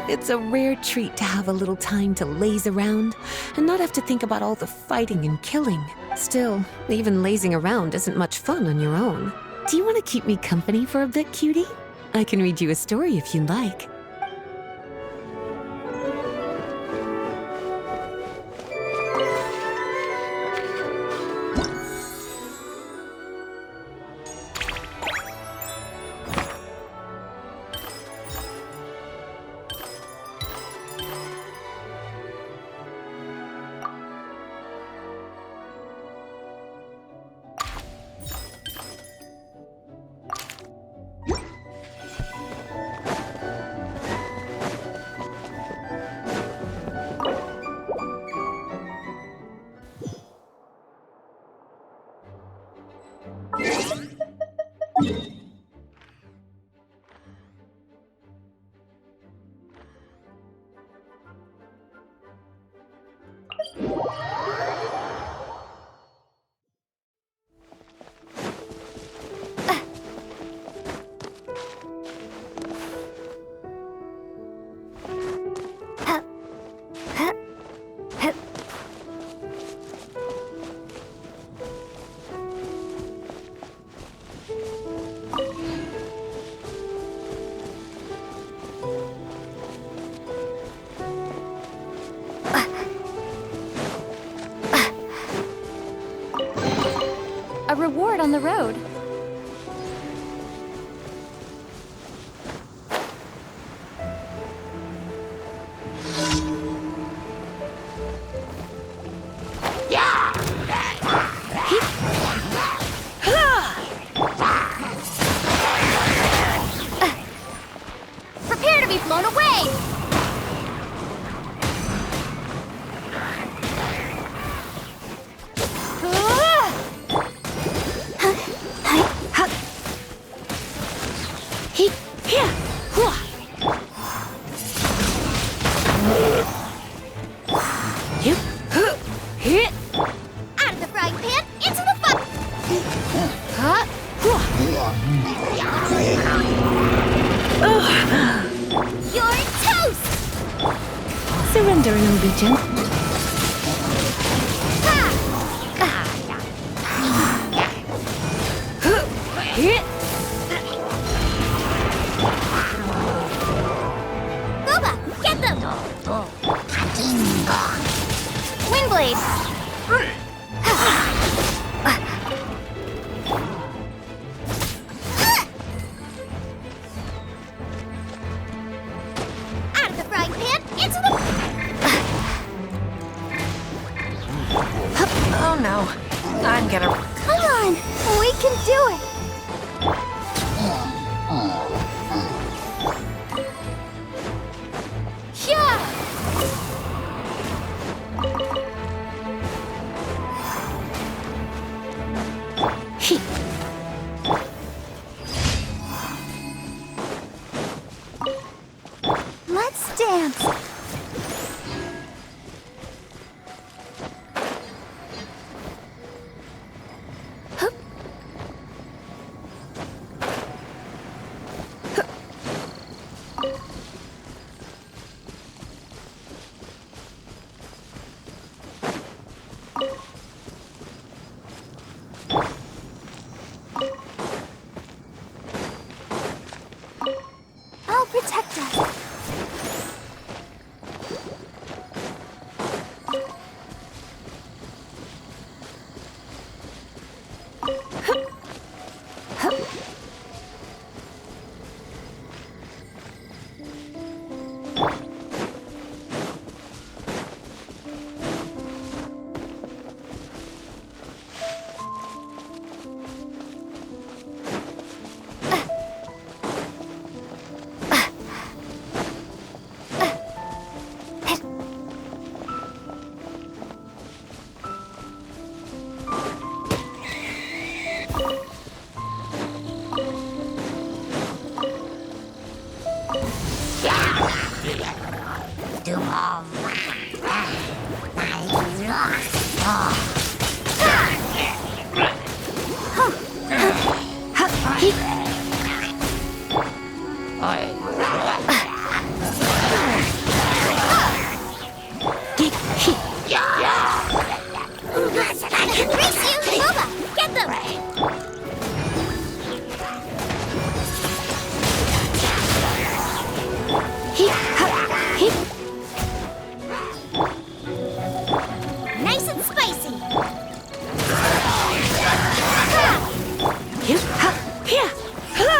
It's a rare treat to have a little time to laze around and not have to think about all the fighting and killing. Still, even lazing around isn't much fun on your own. Do you want to keep me company for a bit, cutie? I can read you a story if you'd like. A reward on the road. Prepare to be blown away! Out of the frying pan, into the fire! You're toast! Surrender and I'll be gentle. Booba, get them! Windblade! Out of the frying pan, into the... Oh no, I'm gonna... Come on, we can do it! Yeah! Let's dance! Here, ha, here, ha!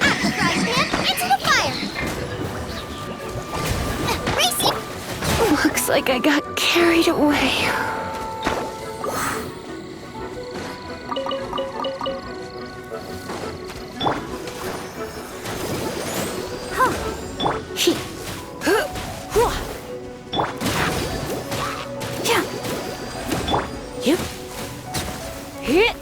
Out the frying pan, into the fire! Racing! Looks like I got carried away. He. Yeah. Yep. Hit.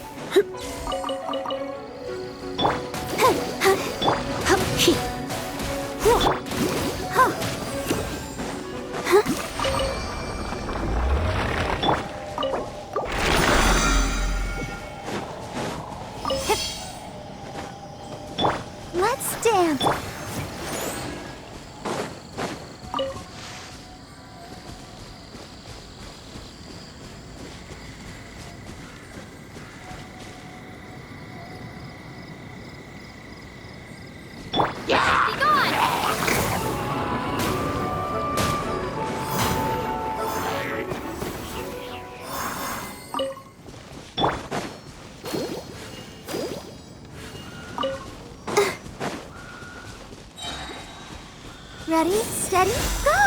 He. Let's dance! Be gone! Ready, steady, go!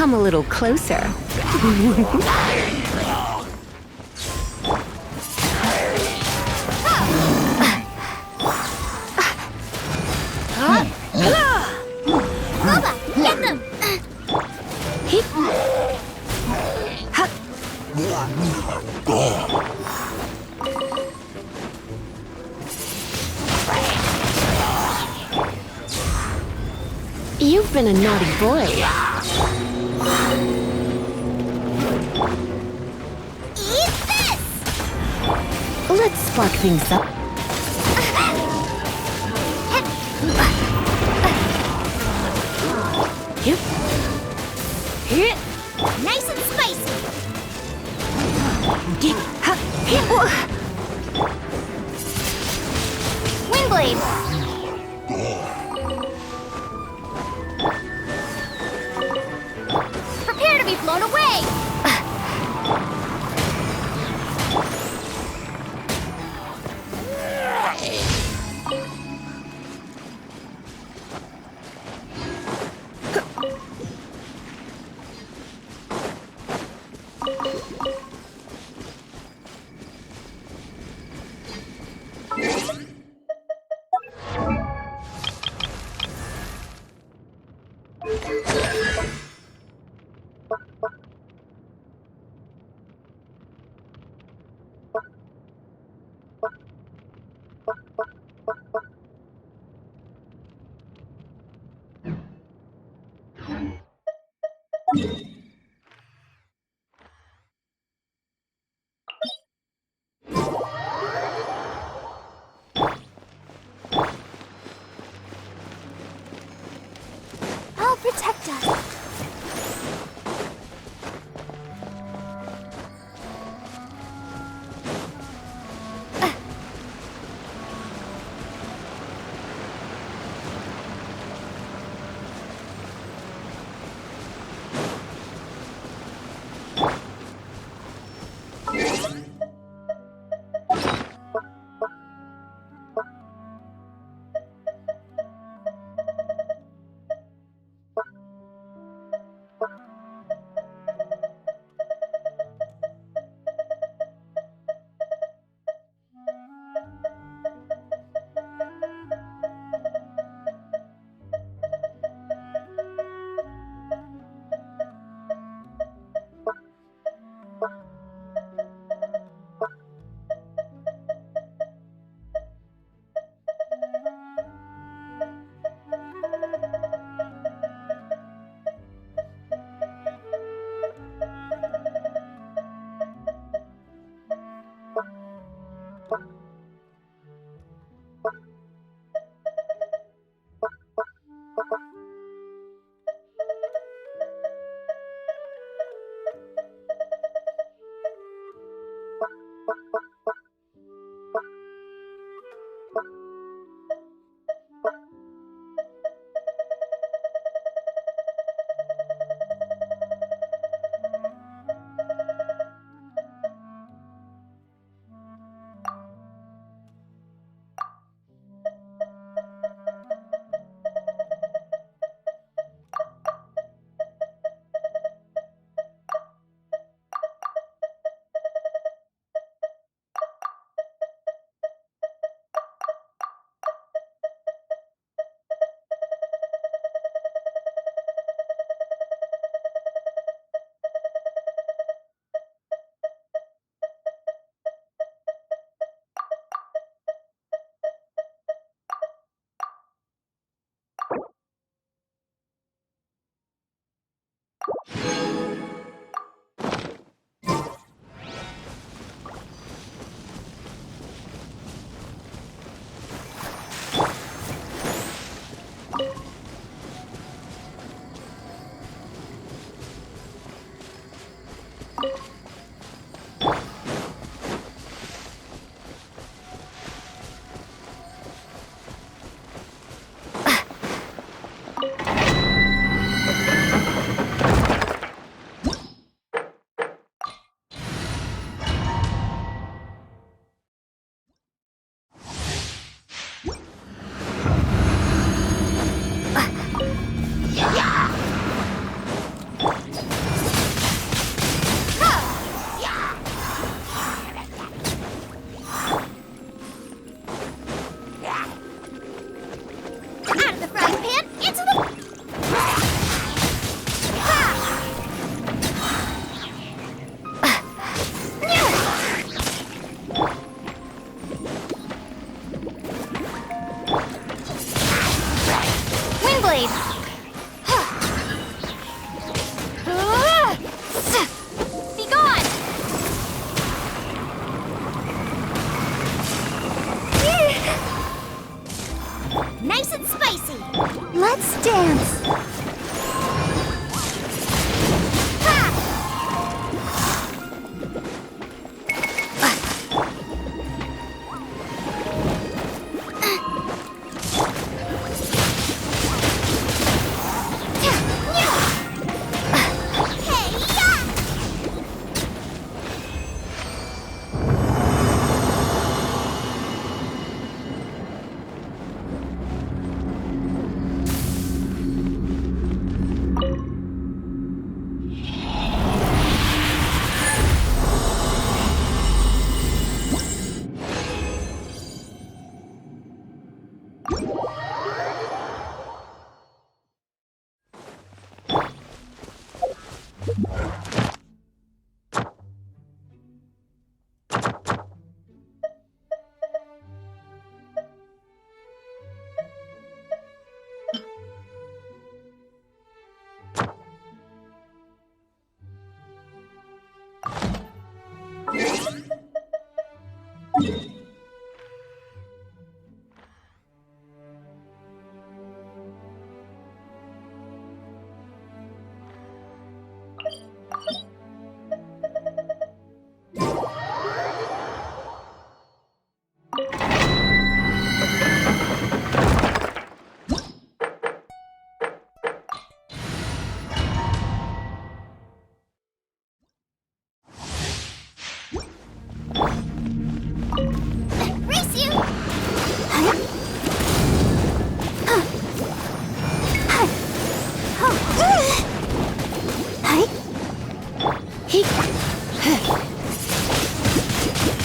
Come a little closer. Boba, get them! You've been a naughty boy. Let's spark things up. Nice and spicy. Windblade. Prepare to be blown away. I'll protect us.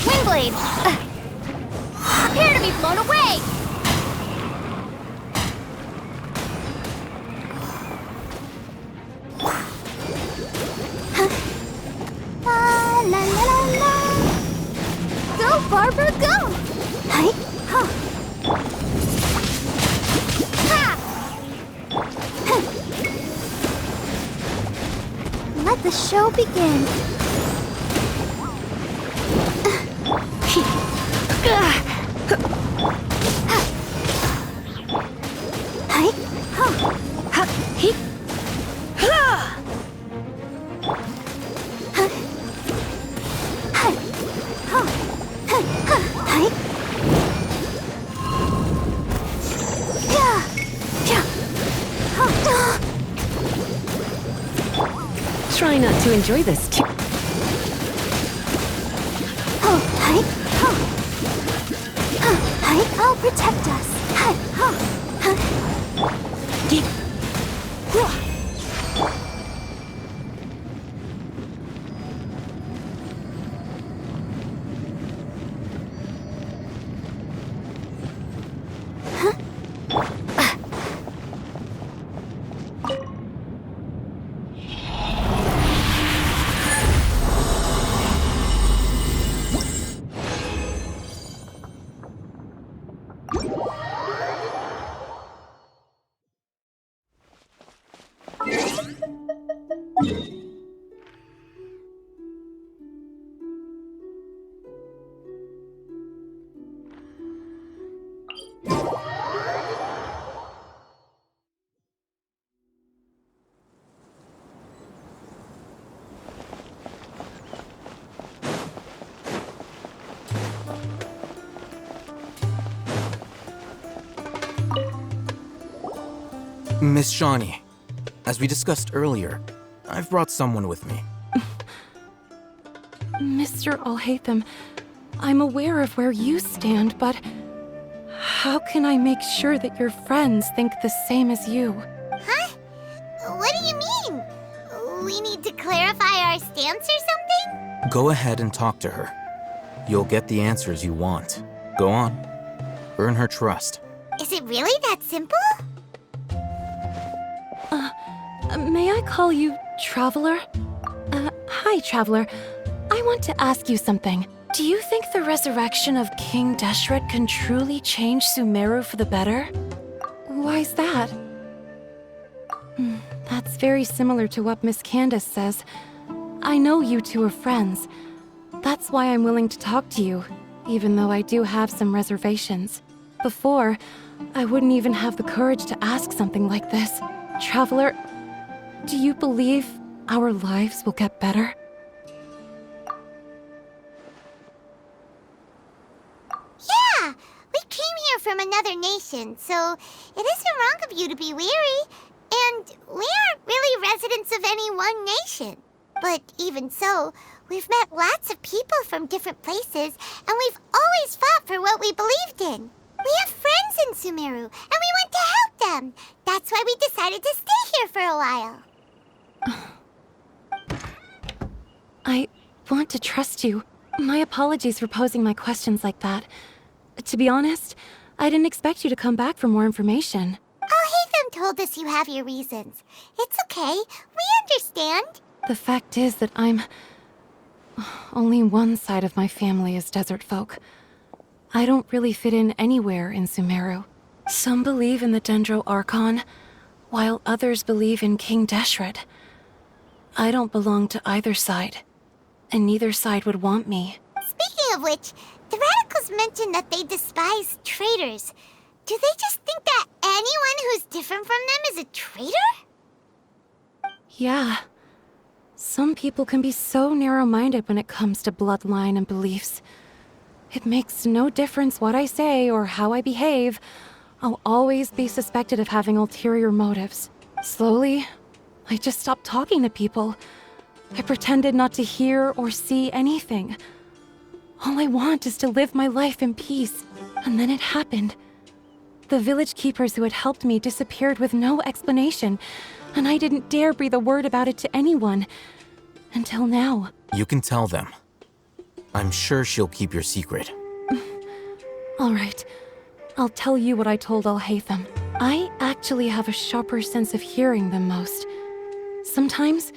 Wingblade! Prepare to be blown away! La la la la la! Go, Barbara, go! Hi! Ha! Let the show begin. Hi! Ha! Ha! He! Ha! Try not to enjoy this too. I'll protect us. Miss Shawnee, as we discussed earlier, I've brought someone with me. Mr. Alhaitham, I'm aware of where you stand, but how can I make sure that your friends think the same as you? Huh? What do you mean? We need to clarify our stance or something? Go ahead and talk to her. You'll get the answers you want. Go on. Earn her trust. Is it really that simple? May I call you Traveler? Hi, Traveler. I want to ask you something. Do you think the resurrection of King Deshret can truly change Sumeru for the better? Why's that? That's very similar to what Miss Candace says. I know you two are friends. That's why I'm willing to talk to you, even though I do have some reservations. Before, I wouldn't even have the courage to ask something like this. Traveler, do you believe our lives will get better? Yeah! We came here from another nation, so it isn't wrong of you to be weary. And we aren't really residents of any one nation. But even so, we've met lots of people from different places, and we've always fought for what we believed in. We have friends in Sumeru, and we want to help them. That's why we decided to stay here for a while. I want to trust you. My apologies for posing my questions like that. To be honest, I didn't expect you to come back for more information. Alhaitham told us you have your reasons. It's okay. We understand. The fact is that only one side of my family is desert folk. I don't really fit in anywhere in Sumeru. Some believe in the Dendro Archon, while others believe in King Deshret. I don't belong to either side, and neither side would want me. Speaking of which, the radicals mentioned that they despise traitors. Do they just think that anyone who's different from them is a traitor? Yeah. Some people can be so narrow-minded when it comes to bloodline and beliefs. It makes no difference what I say or how I behave. I'll always be suspected of having ulterior motives. Slowly, I just stopped talking to people. I pretended not to hear or see anything. All I want is to live my life in peace. And then it happened. The village keepers who had helped me disappeared with no explanation, and I didn't dare breathe a word about it to anyone. Until now. You can tell them. I'm sure she'll keep your secret. All right. I'll tell you what I told Alhaitham. I actually have a sharper sense of hearing than most. Sometimes,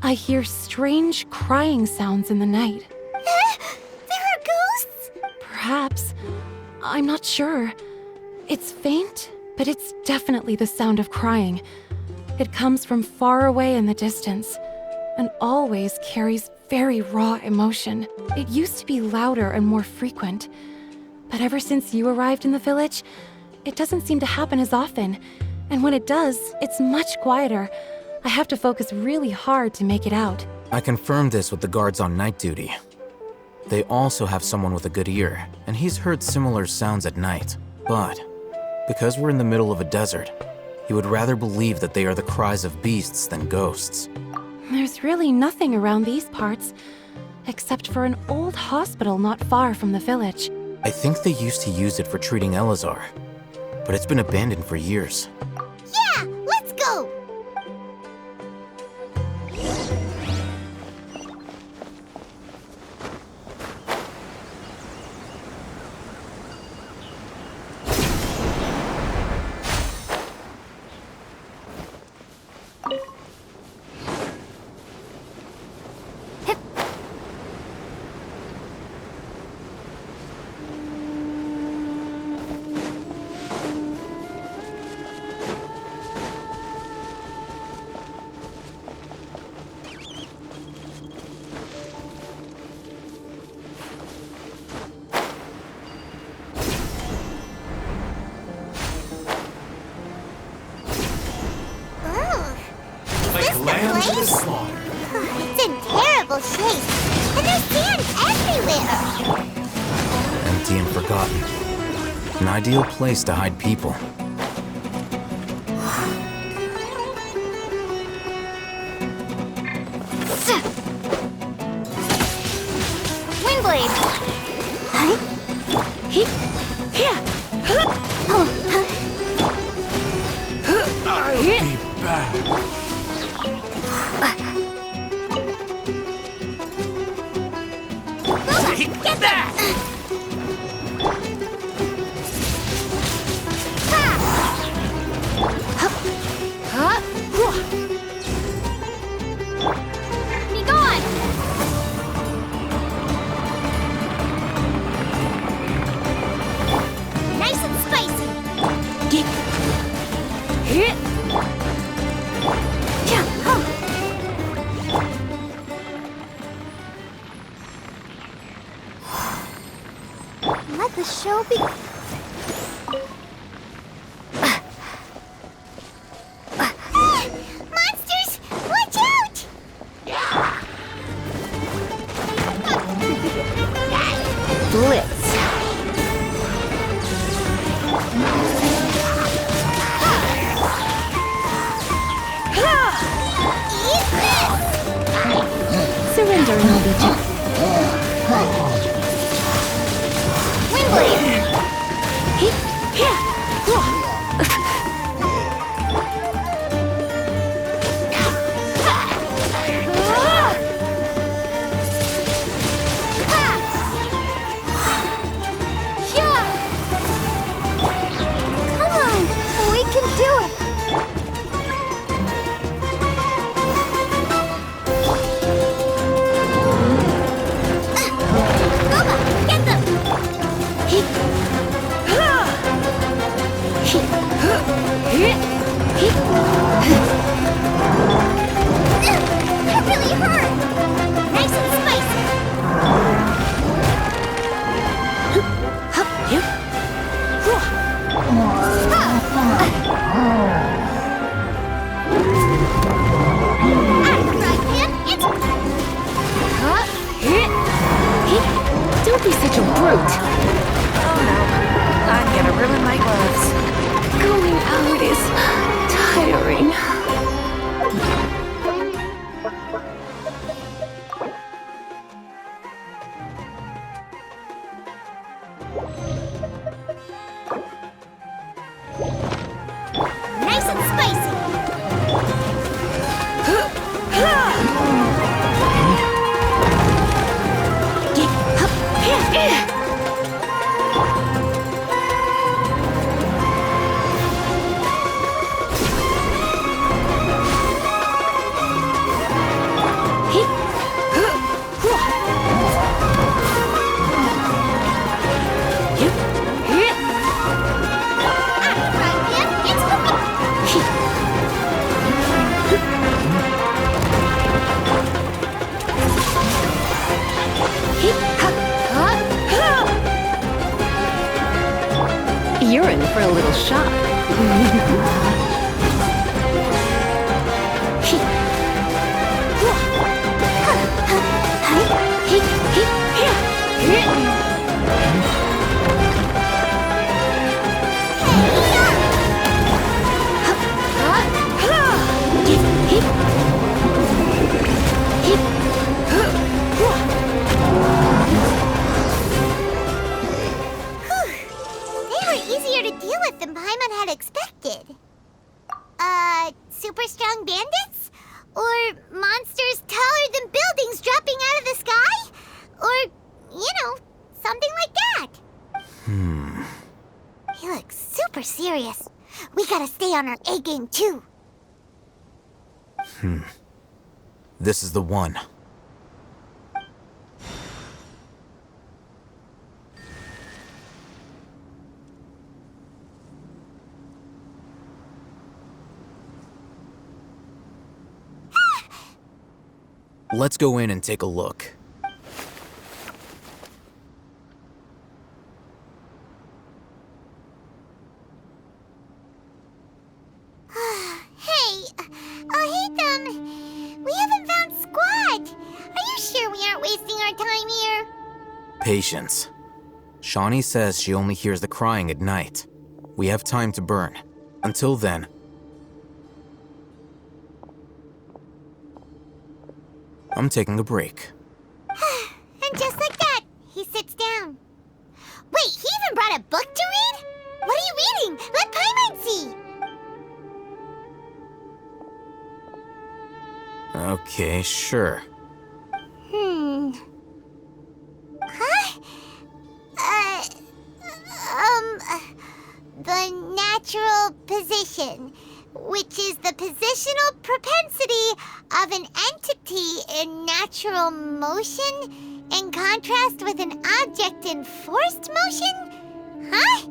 I hear strange crying sounds in the night. There are ghosts? Perhaps. I'm not sure. It's faint, but it's definitely the sound of crying. It comes from far away in the distance, and always carries very raw emotion. It used to be louder and more frequent, but ever since you arrived in the village, it doesn't seem to happen as often, and when it does, it's much quieter. I have to focus really hard to make it out. I confirmed this with the guards on night duty. They also have someone with a good ear, and he's heard similar sounds at night. But, because we're in the middle of a desert, he would rather believe that they are the cries of beasts than ghosts. There's really nothing around these parts, except for an old hospital not far from the village. I think they used to use it for treating Elazar, but it's been abandoned for years. Yeah, let's go! It's in terrible shape, and there's sand everywhere. Empty and forgotten. An ideal place to hide people. Windblade! I'll be back. Get that! Be gone! Nice and spicy! Let the show be... Monsters! Watch out! Blitz. Eat this! Surrender and I'll be gentle. Windblade! Come on! We can do it! Boba, get them! That really hurt! Nice and spicy! Don't be such a brute. Oh no, I'm gonna ruin my gloves. Going out is tiring. Nice and spicy! for a little shot. They were easier to deal with than Paimon had expected. Super strong bandits? Or monsters taller than buildings dropping out of the sky? Or, something like that. He looks super serious. We gotta stay on our A game too. This is the one. Let's go in and take a look. Hey, Alhaitham, we haven't found Squad. Are you sure we aren't wasting our time here? Patience. Shawnee says she only hears the crying at night. We have time to burn. Until then, I'm taking a break. And just like that, he sits down. Wait, he even brought a book to read? What are you reading? Let Paimon see. Okay, sure. The natural position, which is the positional propensity of an entity in natural motion in contrast with an object in forced motion? Huh?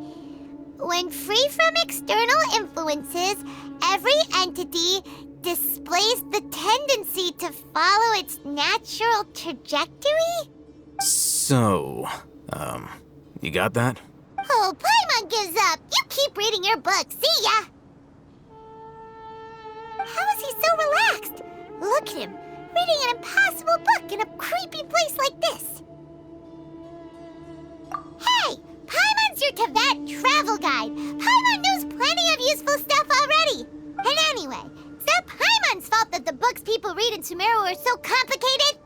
When free from external influences, every entity displays the tendency to follow its natural trajectory? So, you got that? Oh, Paimon gives up. You keep reading your book. See ya! How is he so relaxed? Look at him, reading an impossible book in a creepy place like this. Hey! Paimon's your Tibet travel guide. Paimon knows plenty of useful stuff already. And anyway, is that Paimon's fault that the books people read in Sumeru are so complicated?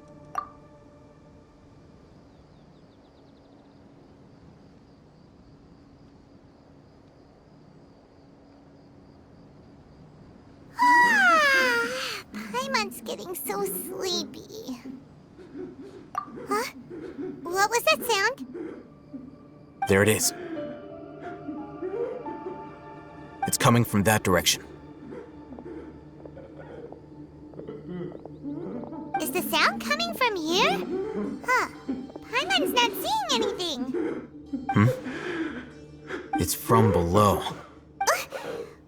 Paimon's getting so sleepy. Huh? What was that sound? There it is. It's coming from that direction. Is the sound coming from here? Huh. Paimon's not seeing anything. It's from below.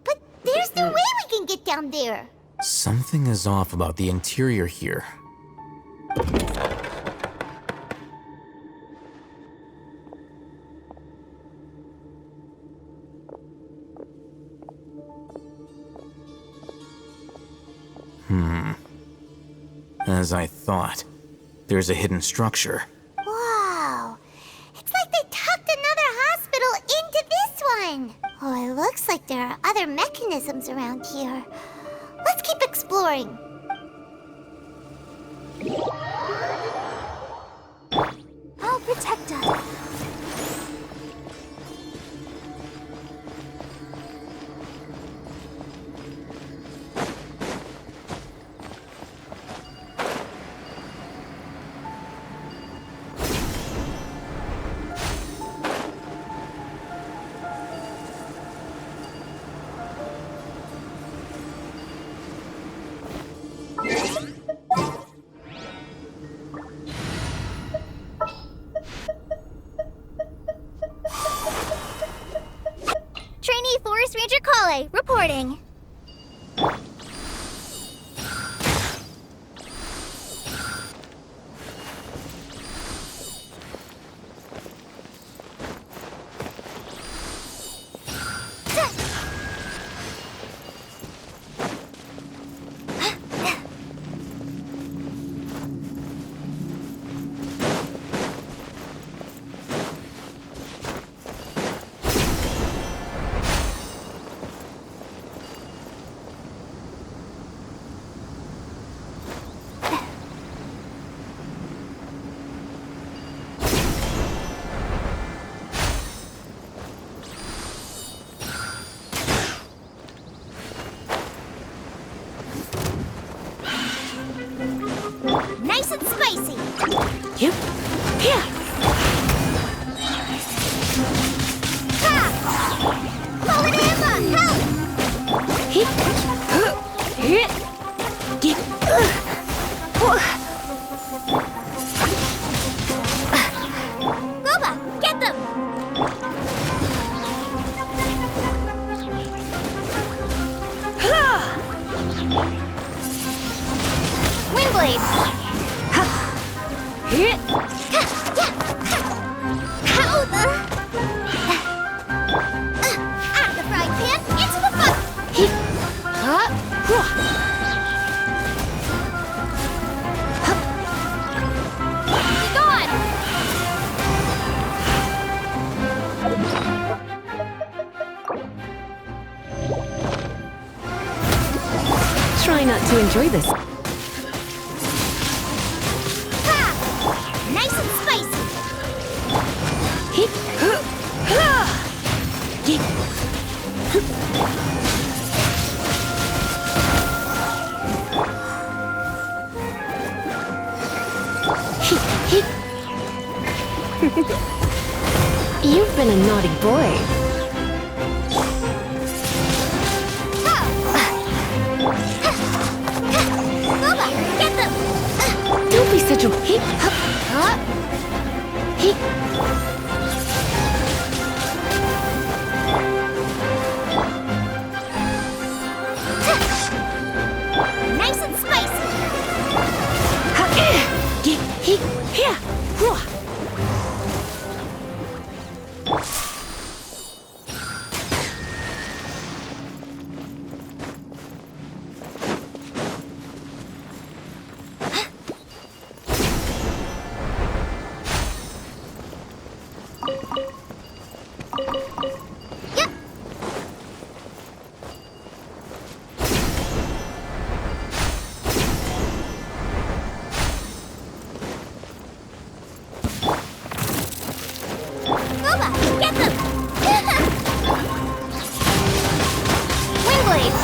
But there's no way we can get down there. Something is off about the interior here. As I thought, there's a hidden structure. Wow. It's like they tucked another hospital into this one. Oh, it looks like there are other mechanisms around here. Let's keep exploring. I'll protect us. Trainee Forest Ranger Kale, reporting. Nice and spicy. Yep. Here. Low in Emma, help! Boba, get them! Windblade! How the... Out of the frying pan, into the fire! Be gone! Try not to enjoy this. Nice and spicy! You've been a naughty boy. Boba, get them! Don't be such a... Nice and spicy! Yep. Boba, get them! Windblade!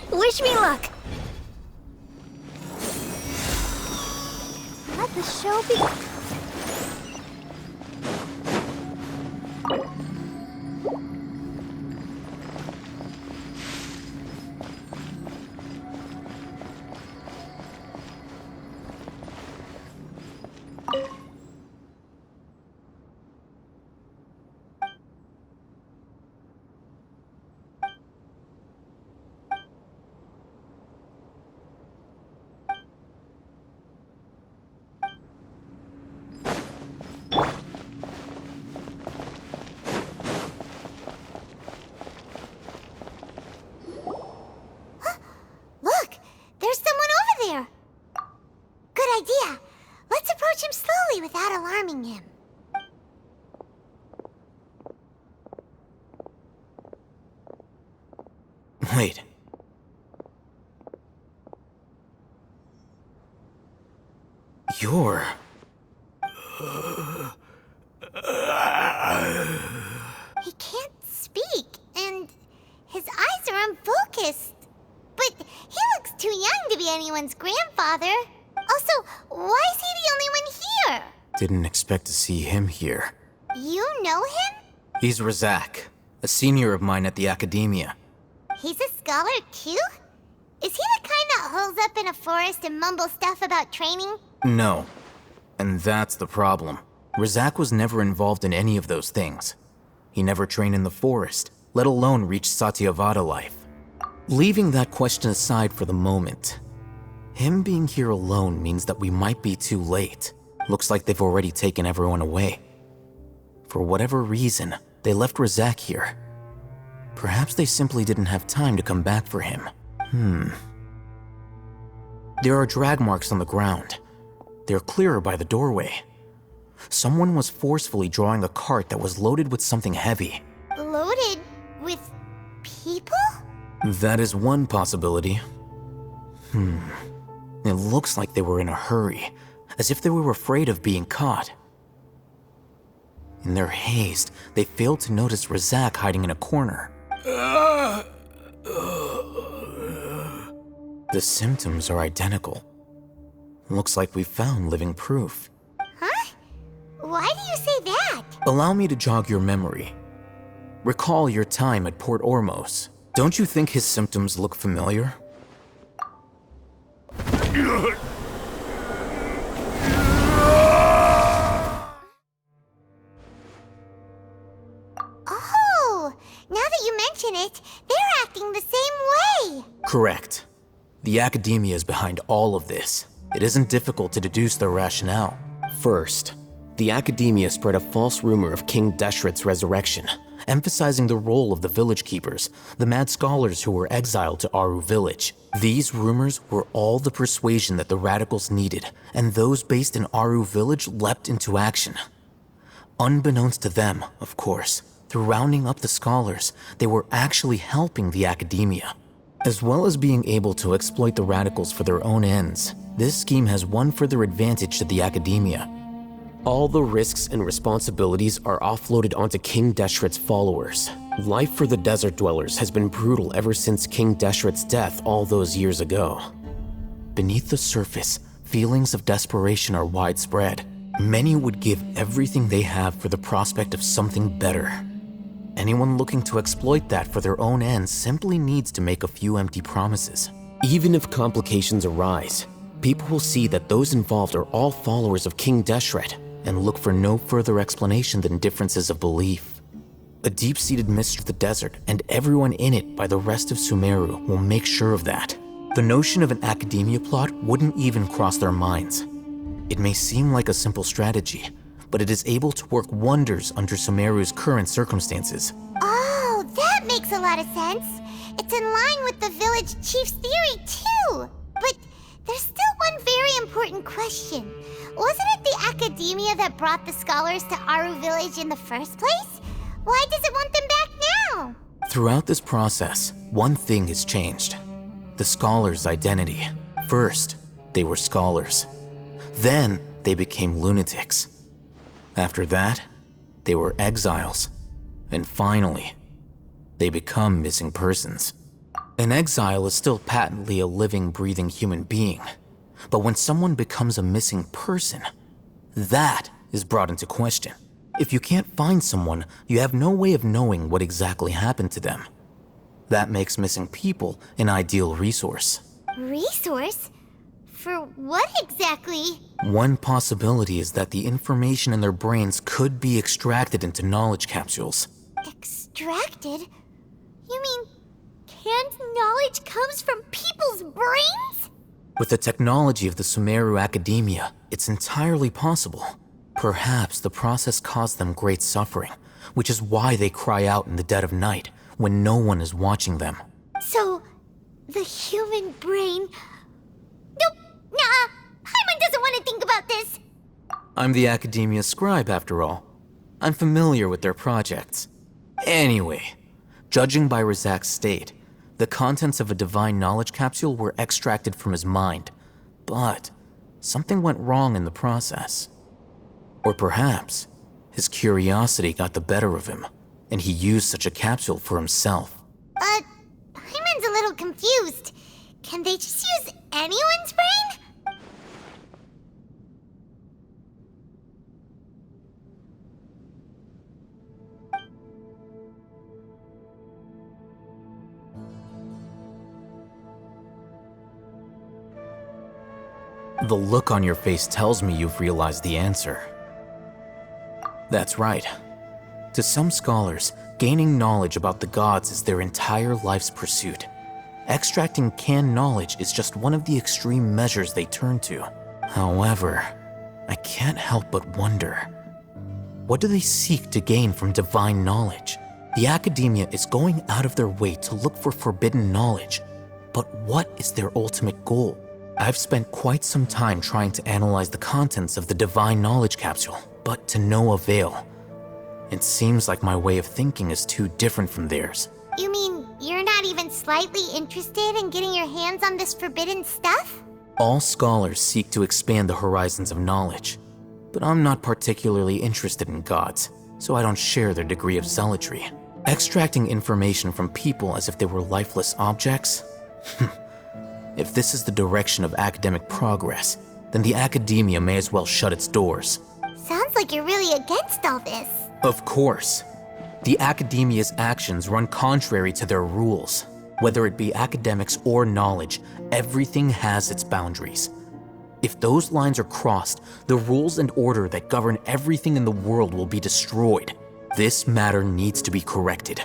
Wish me luck! Let the show begin. Look! There's someone over there! Good idea! Let's approach him slowly without alarming him. Wait. You're... He can't speak, and his eyes are unfocused. But he looks too young to be anyone's grandfather. Also, why is he the only one here? Didn't expect to see him here. You know him? He's Razak, a senior of mine at the academia. He's a scholar too? Is he the kind that holes up in a forest and mumbles stuff about training? No. And that's the problem. Razak was never involved in any of those things. He never trained in the forest, let alone reach Satyavada life. Leaving that question aside for the moment, him being here alone means that we might be too late. Looks like they've already taken everyone away. For whatever reason, they left Razak here. Perhaps they simply didn't have time to come back for him. There are drag marks on the ground. They're clearer by the doorway. Someone was forcefully drawing a cart that was loaded with something heavy. Loaded with people? That is one possibility. It looks like they were in a hurry, as if they were afraid of being caught. In their haste, they failed to notice Razak hiding in a corner. The symptoms are identical. Looks like we found living proof. Huh? Why do you say that? Allow me to jog your memory. Recall your time at Port Ormos. Don't you think his symptoms look familiar? Oh, now that you mention it, they're acting the same way. Correct. The academia is behind all of this. It isn't difficult to deduce their rationale. First, the academia spread a false rumor of King Deshret's resurrection, emphasizing the role of the village keepers, the mad scholars who were exiled to Aru village. These rumors were all the persuasion that the radicals needed, and those based in Aru village leapt into action. Unbeknownst to them, of course, through rounding up the scholars, they were actually helping the academia. As well as being able to exploit the radicals for their own ends, this scheme has one further advantage to the academia. All the risks and responsibilities are offloaded onto King Deshret's followers. Life for the desert dwellers has been brutal ever since King Deshret's death all those years ago. Beneath the surface, feelings of desperation are widespread. Many would give everything they have for the prospect of something better. Anyone looking to exploit that for their own ends simply needs to make a few empty promises. Even if complications arise, people will see that those involved are all followers of King Deshret and look for no further explanation than differences of belief. A deep-seated mystery of the desert and everyone in it by the rest of Sumeru will make sure of that. The notion of an academia plot wouldn't even cross their minds. It may seem like a simple strategy, but it is able to work wonders under Sumeru's current circumstances. Oh, that makes a lot of sense. It's in line with the village chief's theory, too. But there's still one very important question. Wasn't it the academia that brought the scholars to Aru village in the first place? Why does it want them back now? Throughout this process, one thing has changed. The scholars' identity. First, they were scholars. Then, they became lunatics. After that, they were exiles. And finally, they become missing persons. An exile is still patently a living, breathing human being. But when someone becomes a missing person, that is brought into question. If you can't find someone, you have no way of knowing what exactly happened to them. That makes missing people an ideal resource. Resource? For what exactly? One possibility is that the information in their brains could be extracted into knowledge capsules. Extracted? You mean canned knowledge comes from people's brains? With the technology of the Sumeru Academia, it's entirely possible. Perhaps the process caused them great suffering, which is why they cry out in the dead of night when no one is watching them. So, the human brain... Nope, nah, Paimon doesn't want to think about this. I'm the Academia scribe, after all. I'm familiar with their projects. Anyway, judging by Razak's state, the contents of a divine knowledge capsule were extracted from his mind. But something went wrong in the process. Or perhaps his curiosity got the better of him, and he used such a capsule for himself. Paimon's a little confused. Can they just use anyone's brain? The look on your face tells me you've realized the answer. That's right. To some scholars, gaining knowledge about the gods is their entire life's pursuit. Extracting canned knowledge is just one of the extreme measures they turn to. However, I can't help but wonder, what do they seek to gain from divine knowledge? The academia is going out of their way to look for forbidden knowledge, but what is their ultimate goal? I've spent quite some time trying to analyze the contents of the divine knowledge capsule, but to no avail. It seems like my way of thinking is too different from theirs. You mean you're not even slightly interested in getting your hands on this forbidden stuff? All scholars seek to expand the horizons of knowledge, but I'm not particularly interested in gods, so I don't share their degree of zealotry. Extracting information from people as if they were lifeless objects? If this is the direction of academic progress, then the academia may as well shut its doors. Sounds like you're really against all this. Of course. The academia's actions run contrary to their rules. Whether it be academics or knowledge, everything has its boundaries. If those lines are crossed, the rules and order that govern everything in the world will be destroyed. This matter needs to be corrected,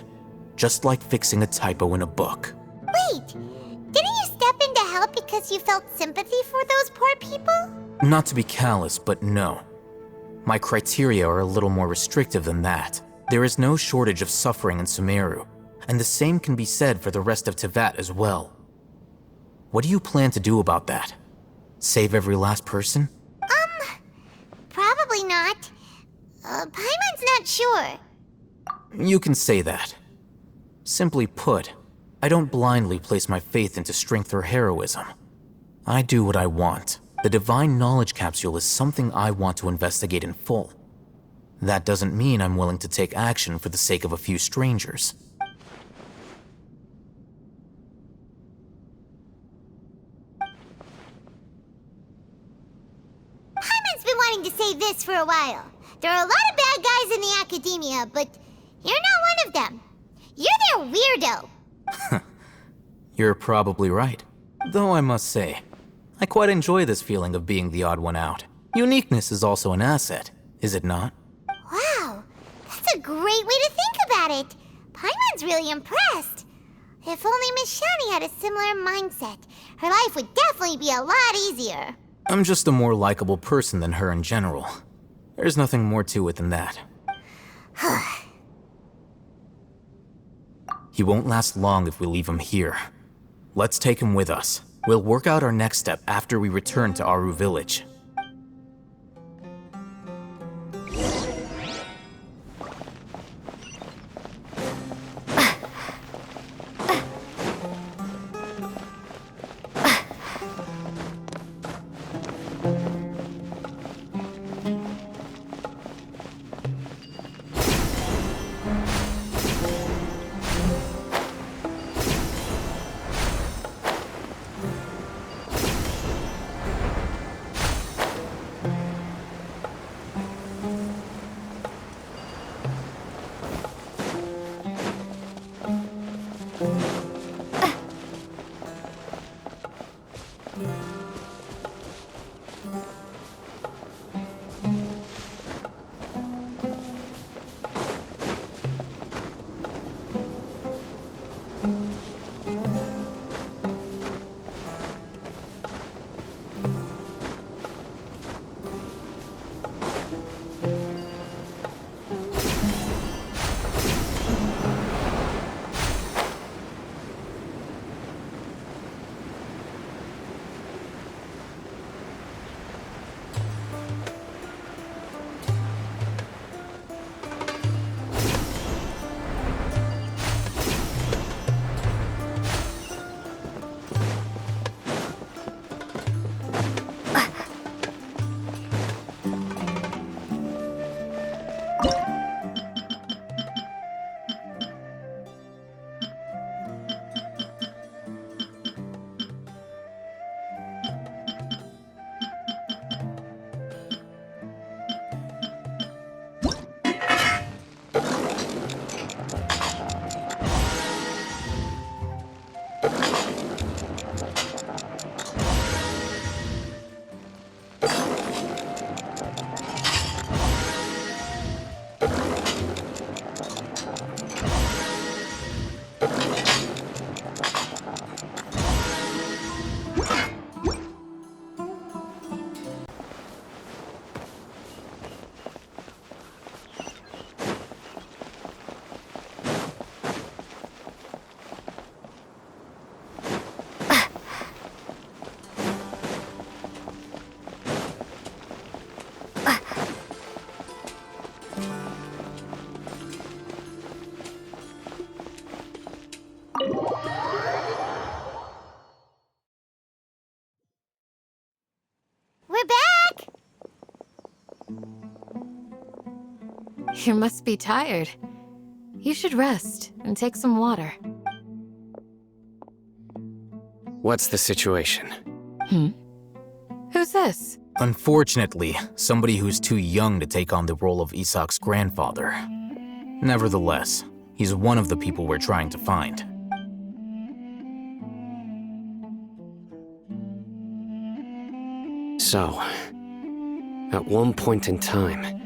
just like fixing a typo in a book. Wait, didn't you step in to help because you felt sympathy for those poor people? Not to be callous, but no. My criteria are a little more restrictive than that. There is no shortage of suffering in Sumeru, and the same can be said for the rest of Teyvat as well. What do you plan to do about that? Save every last person? Probably not. Paimon's not sure. You can say that. Simply put, I don't blindly place my faith into strength or heroism. I do what I want. The Divine Knowledge Capsule is something I want to investigate in full. That doesn't mean I'm willing to take action for the sake of a few strangers. Paimon's been wanting to say this for a while. There are a lot of bad guys in the academia, but you're not one of them. You're their weirdo. You're probably right. Though I must say, I quite enjoy this feeling of being the odd one out. Uniqueness is also an asset, is it not? Wow, that's a great way to think about it. Paimon's really impressed. If only Miss Shani had a similar mindset, her life would definitely be a lot easier. I'm just a more likable person than her in general. There's nothing more to it than that. He won't last long if we leave him here. Let's take him with us. We'll work out our next step after we return to Aru Village. You must be tired. You should rest and take some water. What's the situation? Who's this? Unfortunately, somebody who's too young to take on the role of Isak's grandfather. Nevertheless, he's one of the people we're trying to find. So, at one point in time,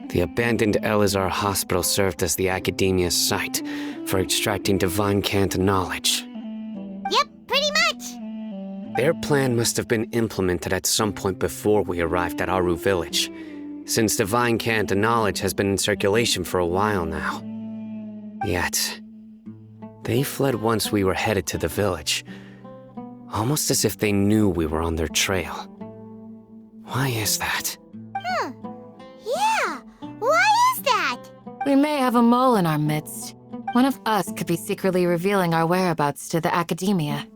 the abandoned Elazar Hospital served as the Academia's site for extracting divine cant knowledge. Yep, pretty much. Their plan must have been implemented at some point before we arrived at Aru Village, since divine cant knowledge has been in circulation for a while now. Yet, they fled once we were headed to the village, almost as if they knew we were on their trail. Why is that? Yeah, why is that? We may have a mole in our midst. One of us could be secretly revealing our whereabouts to the Academia.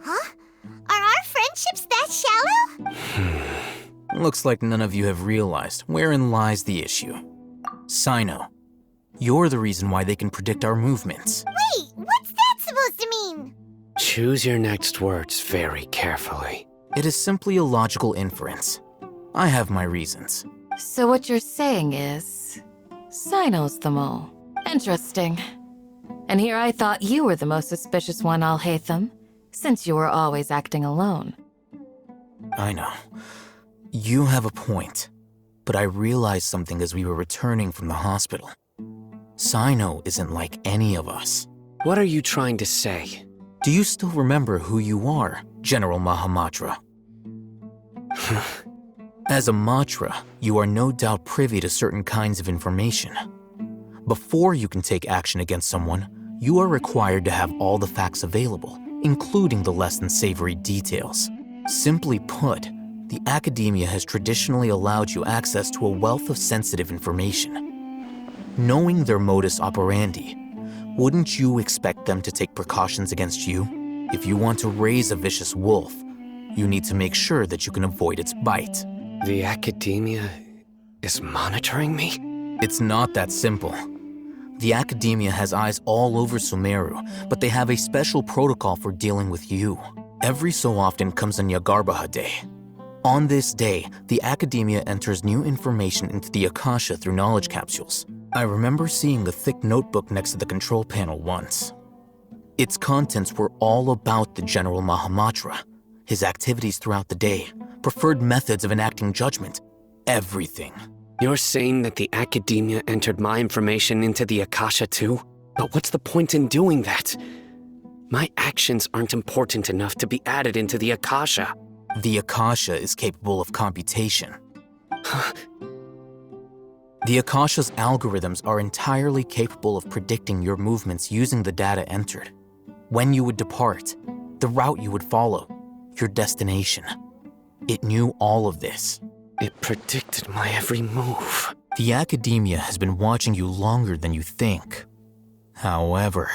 Huh? Are our friendships that shallow? Looks like none of you have realized wherein lies the issue. Sino, you're the reason why they can predict our movements. Wait, what's that supposed to mean? Choose your next words very carefully. It is simply a logical inference. I have my reasons. So what you're saying is... Sino's the mole. Interesting. And here I thought you were the most suspicious one, Alhaitham, since you were always acting alone. I know. You have a point. But I realized something as we were returning from the hospital. Sino isn't like any of us. What are you trying to say? Do you still remember who you are, General Mahamatra? As a Matra, you are no doubt privy to certain kinds of information. Before you can take action against someone, you are required to have all the facts available, including the less than savory details. Simply put, the Academia has traditionally allowed you access to a wealth of sensitive information. Knowing their modus operandi, wouldn't you expect them to take precautions against you? If you want to raise a vicious wolf, you need to make sure that you can avoid its bite. The Academia is monitoring me? It's not that simple. The Academia has eyes all over Sumeru, but they have a special protocol for dealing with you. Every so often comes a Nyagarbaha Day. On this day, the Academia enters new information into the Akasha through knowledge capsules. I remember seeing a thick notebook next to the control panel once. Its contents were all about the General Mahamatra, his activities throughout the day, preferred methods of enacting judgment, everything. You're saying that the Academia entered my information into the Akasha too? But what's the point in doing that? My actions aren't important enough to be added into the Akasha. The Akasha is capable of computation. The Akasha's algorithms are entirely capable of predicting your movements using the data entered. When you would depart, the route you would follow, your destination. It knew all of this. It predicted my every move. The Academia has been watching you longer than you think. However,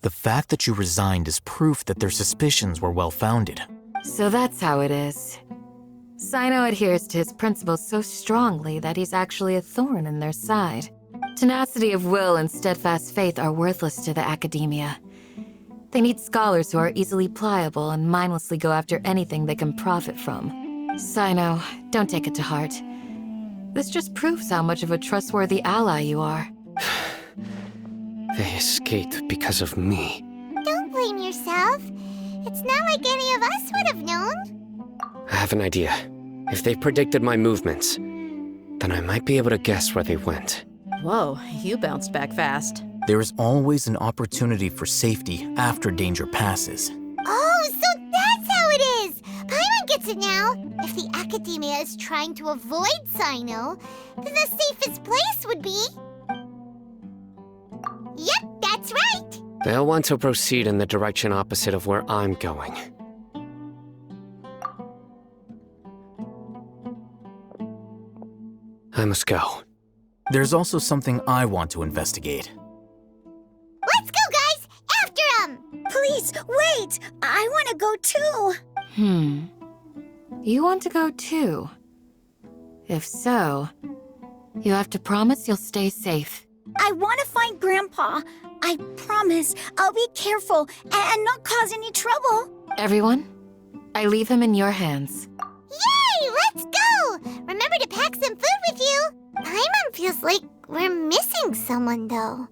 the fact that you resigned is proof that their suspicions were well-founded. So that's how it is. Sino adheres to his principles so strongly that he's actually a thorn in their side. Tenacity of will and steadfast faith are worthless to the Academia. They need scholars who are easily pliable and mindlessly go after anything they can profit from. Sino, don't take it to heart. This just proves how much of a trustworthy ally you are. They escaped because of me. Don't blame yourself. It's not like any of us would have known. I have an idea. If they predicted my movements, then I might be able to guess where they went. Whoa, you bounced back fast. There is always an opportunity for safety after danger passes. Oh, so that's how it is! Paimon gets it now. If the Academia is trying to avoid Sino, then the safest place would be... Yep, that's right! They'll want to proceed in the direction opposite of where I'm going. I must go. There's also something I want to investigate. Let's go, guys! After him! Please, wait! I want to go too! You want to go too? If so, You have to promise you'll stay safe. I want to find Grandpa. I promise I'll be careful and not cause any trouble. Everyone, I leave him in your hands. Yay! Let's go! Remember to pack some food with you. Paimon feels like we're missing someone, though.